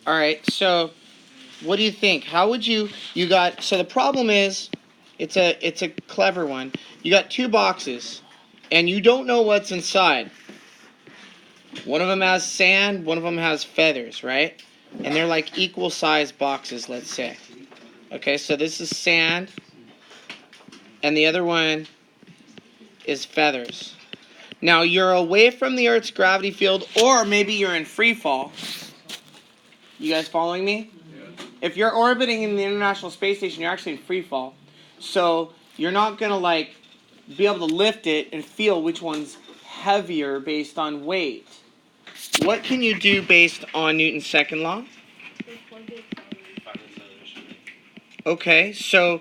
All right, so what do you think? How would you got, so the problem is, it's a clever one. You got two boxes, and you don't know what's inside. One of them has sand, one of them has feathers, right? And they're like equal sized boxes, let's say. Okay, so this is sand, and the other one is feathers. Now you're away from the Earth's gravity field, or maybe you're in free fall. You guys following me? Yeah. If you're orbiting in the International Space Station, you're actually in free fall. So you're not going to like be able to lift it and feel which one's heavier based on weight. What can you do based on Newton's second law? Okay, so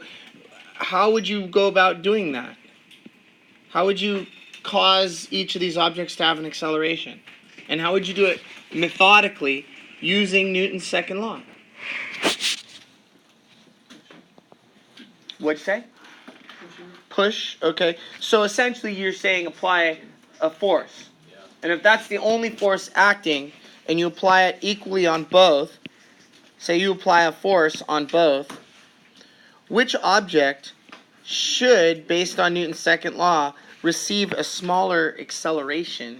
how would you go about doing that? How would you cause each of these objects to have an acceleration? And how would you do it methodically using Newton's second law? What'd you say? Push, okay. So essentially you're saying apply a force. Yeah. And if that's the only force acting, and you apply it equally on both, say you apply a force on both, which object should, based on Newton's second law, receive a smaller acceleration?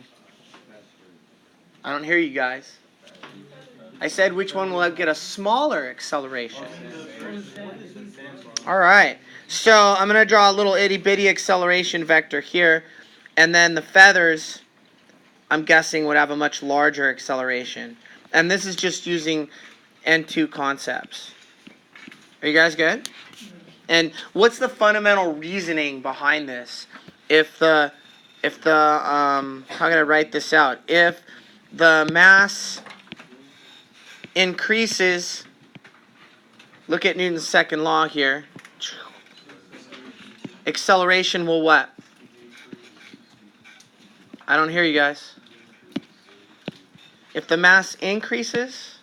I don't hear you guys. I said which one will get a smaller acceleration? All right. So I'm going to draw a little itty-bitty acceleration vector here, and then the feathers, I'm guessing, would have a much larger acceleration. And this is just using N2 concepts. Are you guys good? And what's the fundamental reasoning behind this? How can I write this out? If the mass increases, look at Newton's second law here. Acceleration will what? I don't hear you guys. If the mass increases,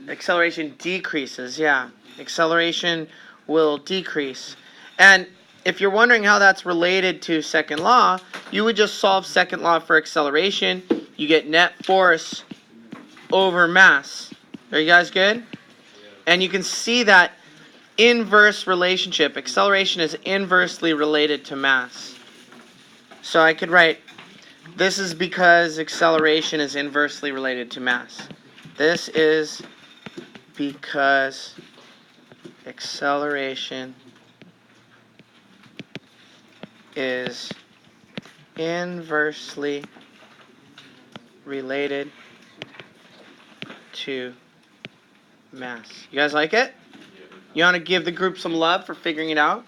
acceleration decreases. Yeah, acceleration will decrease. And if you're wondering how that's related to second law, you would just solve second law for acceleration. You get net force over mass. Are you guys good? And you can see that inverse relationship. Acceleration is inversely related to mass. So I could write, this is because acceleration is inversely related to mass. This is because acceleration is inversely related to mass. You guys like it? You want to give the group some love for figuring it out?